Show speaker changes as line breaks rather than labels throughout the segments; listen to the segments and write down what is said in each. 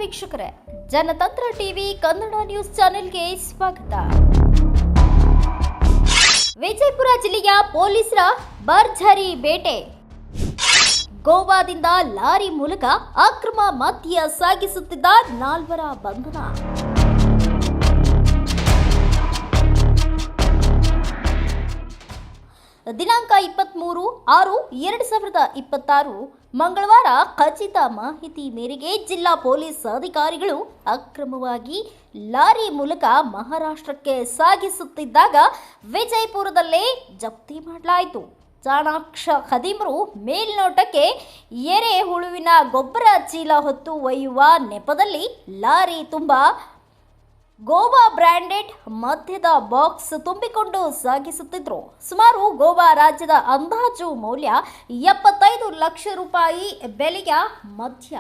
ವೀಕ್ಷಕರೇ, ಜನತಂತ್ರ TV Kannada news ಚಾನೆಲ್ಗೆ ಸ್ವಾಗತ. ವಿಜಯಪುರ ಜಿಲ್ಲೆಯ ಪೊಲೀಸರ ಭರ್ಜರಿ ಬೇಟೆ. ಗೋವಾದಿಂದ ಲಾರಿ ಮೂಲಕ ಅಕ್ರಮ ಮದ್ಯ ಸಾಗಿಸುತ್ತಿದ್ದ 4 ಬಂಧನ. ದಿನಾಂಕ 23/6/2026 ಮಂಗಳವಾರ ಖಚಿತ ಮಾಹಿತಿ ಮೇರೆಗೆ ಜಿಲ್ಲಾ ಪೊಲೀಸ್ ಅಧಿಕಾರಿಗಳು ಅಕ್ರಮವಾಗಿ ಲಾರಿ ಮೂಲಕ ಮಹಾರಾಷ್ಟ್ರಕ್ಕೆ ಸಾಗಿಸುತ್ತಿದ್ದಾಗ ವಿಜಯಪುರದಲ್ಲೇ ಜಪ್ತಿ ಮಾಡಲಾಯಿತು. ಚಾಣಾಕ್ಷ ಖದೀಮರು ಮೇಲ್ನೋಟಕ್ಕೆ ಎರೆಹುಳುವಿನ ಗೊಬ್ಬರ ಚೀಲ ಹೊತ್ತು ಒಯ್ಯುವ ನೆಪದಲ್ಲಿ ಲಾರಿ ತುಂಬ ಗೋವಾ ಬ್ರ್ಯಾಂಡೆಡ್ ಮದ್ಯದ ಬಾಕ್ಸ್ ತುಂಬಿಕೊಂಡು ಸಾಗಿಸುತ್ತಿದ್ರು. ಸುಮಾರು ಗೋವಾ ರಾಜ್ಯದ ಅಂದಾಜು ಮೌಲ್ಯ 75 ಲಕ್ಷ ರೂಪಾಯಿ ಬೆಲೆಯ ಮದ್ಯ.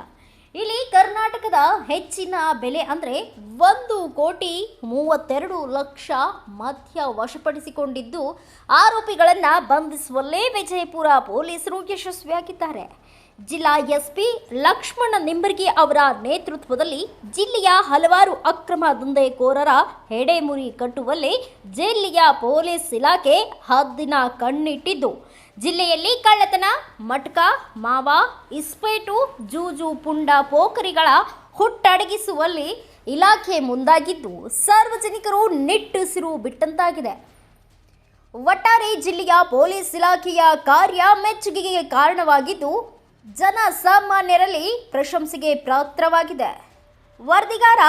ಇಲ್ಲಿ ಕರ್ನಾಟಕದ ಹೆಚ್ಚಿನ ಬೆಲೆ ಅಂದರೆ 1,32,00,000 ಮದ್ಯ ವಶಪಡಿಸಿಕೊಂಡಿದ್ದು, ಆರೋಪಿಗಳನ್ನು ಬಂಧಿಸುವಲ್ಲೇ ವಿಜಯಪುರ ಪೊಲೀಸರು ಯಶಸ್ವಿಯಾಗಿದ್ದಾರೆ. ಜಿಲ್ಲಾ ಎಸ್ಪಿ ಲಕ್ಷ್ಮಣ ನಿಂಬರ್ಗಿ ಅವರ ನೇತೃತ್ವದಲ್ಲಿ ಜಿಲ್ಲೆಯ ಹಲವಾರು ಅಕ್ರಮ ದಂಧೆಕೋರರ ಹೆಡೆಮುರಿ ಕಟ್ಟುವಲ್ಲಿ ಜಿಲ್ಲೆಯ ಪೊಲೀಸ್ ಇಲಾಖೆ ಹದ್ದಿನ ಕಣ್ಣಿಟ್ಟಿದ್ದು, ಜಿಲ್ಲೆಯಲ್ಲಿ ಕಳ್ಳತನ, ಮಟ್ಕ, ಮಾವ, ಇಸ್ಪೇಟು, ಜೂಜು, ಪುಂಡ, ಪೋಖರಿಗಳ ಹುಟ್ಟಡಗಿಸುವಲ್ಲಿ ಇಲಾಖೆ ಮುಂದಾಗಿದ್ದು, ಸಾರ್ವಜನಿಕರು ನಿಟ್ಟುಸಿರು ಬಿಟ್ಟಂತಾಗಿದೆ. ಒಟ್ಟಾರೆ ಜಿಲ್ಲೆಯ ಪೊಲೀಸ್ ಇಲಾಖೆಯ ಕಾರ್ಯ ಮೆಚ್ಚುಗೆಗೆ ಕಾರಣವಾಗಿದ್ದು, ಜನಸಾಮಾನ್ಯರಲ್ಲಿ ಪ್ರಶಂಸೆಗೆ ಪಾತ್ರವಾಗಿದೆ. ವರದಿಗಾರ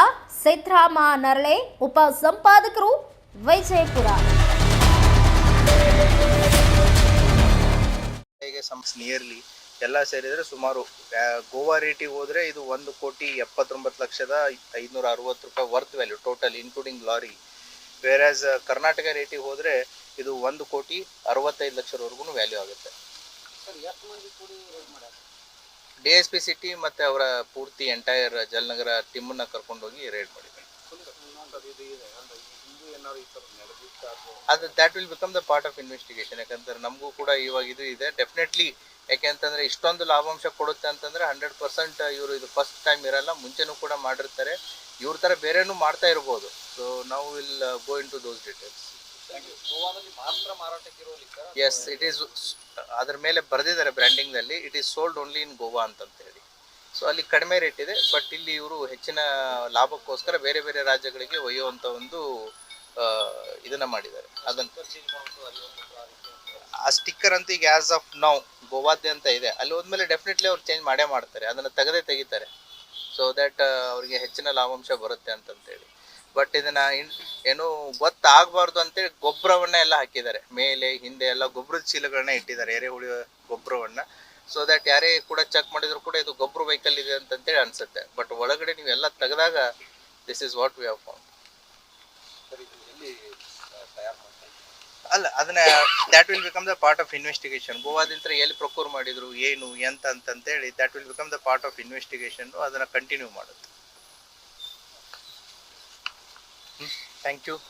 ಸಿದ್ರಾಮ ನರಳೆ, ಉಪ ಸಂಪಾದಕರು, ವಿಜಯಪುರ.
ನಿಯರ್ಲಿ ಎಲ್ಲ ಸೇರಿದರೆ ಸುಮಾರು ಗೋವಾ ರೇಟಿಗೆ ಹೋದರೆ ಇದು 1,79,560,000 ರೂಪಾಯಿ worth value total including lorry. Whereas Karnataka ರೇಟಿಗೆ ಹೋದರೆ ಇದು 1,65,00,000 ವ್ಯಾಲ್ಯೂ ಆಗುತ್ತೆ. DSP ಸಿಟಿ ಮತ್ತು ಅವರ ಪೂರ್ತಿ ಎಂಟೈರ್ ಜಲನಗರ ಟೀಮನ್ನ ಕರ್ಕೊಂಡೋಗಿ ರೇಡ್ ಮಾಡಿದ್ದಾರೆ. ಅದು that will become the part of investigation. ಯಾಕಂದ್ರೆ ನಮಗೂ ಕೂಡ ಇವಾಗ ಇದು ಇದೆ ಡೆಫಿನೆಟ್ಲಿ. ಯಾಕೆಂತಂದರೆ ಇಷ್ಟೊಂದು ಲಾಭಾಂಶ ಕೊಡುತ್ತೆ ಅಂತಂದರೆ 100% ಇವರು ಇದು ಫಸ್ಟ್ ಟೈಮ್ ಇರಲ್ಲ, ಮುಂಚೆನೂ ಕೂಡ ಮಾಡಿರ್ತಾರೆ. ಇವ್ರ ಥರ ಬೇರೆನೂ ಮಾಡ್ತಾ ಇರ್ಬೋದು. ಸೊ ನಾವು will go into those details. Yes, it is ಅದ್ರ ಮೇಲೆ ಬರೆದಿದ್ದಾರೆ ಬ್ರ್ಯಾಂಡಿಂಗ್ನಲ್ಲಿ, it is sold only in Goa ಅಂತಂತ ಹೇಳಿ. ಸೊ ಅಲ್ಲಿ ಕಡಿಮೆ ರೇಟ್ ಇದೆ, ಬಟ್ ಇಲ್ಲಿ ಇವರು ಹೆಚ್ಚಿನ ಲಾಭಕ್ಕೋಸ್ಕರ ಬೇರೆ ಬೇರೆ ರಾಜ್ಯಗಳಿಗೆ ಒಯ್ಯುವಂಥ ಒಂದು ಇದನ್ನ ಮಾಡಿದ್ದಾರೆ. ಅದನ್ನು ಆ ಸ್ಟಿಕ್ಕರ್ ಅಂತ ಈಗ ಆಸ್ ಆಫ್ ನೌ ಗೋವಾದ್ದೆ ಅಂತ ಇದೆ, ಅಲ್ಲಿ ಹೋದ್ಮೇಲೆ ಡೆಫಿನೆಟ್ಲಿ ಅವ್ರು ಚೇಂಜ್ ಮಾಡೇ ಮಾಡ್ತಾರೆ, ಅದನ್ನು ತೆಗಿತಾರೆ. ಸೊ ದ್ಯಾಟ್ ಅವರಿಗೆ ಹೆಚ್ಚಿನ ಲಾಭಾಂಶ ಬರುತ್ತೆ ಅಂತಂತೇಳಿ. ಬಟ್ ಇದನ್ನ ಏನು ಗೊತ್ತಾಗಬಾರ್ದು ಅಂತೇಳಿ ಗೊಬ್ಬರವನ್ನ ಎಲ್ಲ ಹಾಕಿದ್ದಾರೆ, ಮೇಲೆ ಹಿಂದೆ ಎಲ್ಲ ಗೊಬ್ಬರದ ಚೀಲಗಳನ್ನ ಇಟ್ಟಿದ್ದಾರೆ, ಎರೆಹುಳಿ ಗೊಬ್ಬರವನ್ನ. ಸೊ ದ್ಯಾಟ್ ಯಾರೇ ಕೂಡ ಚೆಕ್ ಮಾಡಿದ್ರು ಕೂಡ ಇದು ಗೊಬ್ಬರ ವೆಹಿಕಲ್ ಇದೆ ಅಂತಂತೇಳಿ ಅನ್ಸುತ್ತೆ. ಬಟ್ ಒಳಗಡೆ ನೀವೆಲ್ಲ ತೆಗೆದಾಗ this is what we have found. ಅಲ್ಲ, ಅದನ್ನ that will become the part of investigation. ಗೋವಾದಿಂದ ಎಲ್ಲಿ ಪ್ರೊಕ್ಯೂರ್ ಮಾಡಿದ್ರು, ಏನು ಎಂತ ಅಂತಂತೇಳಿ that will become the part of investigation. ಅದನ್ನ ಕಂಟಿನ್ಯೂ ಮಾಡುತ್ತೆ. Thank you.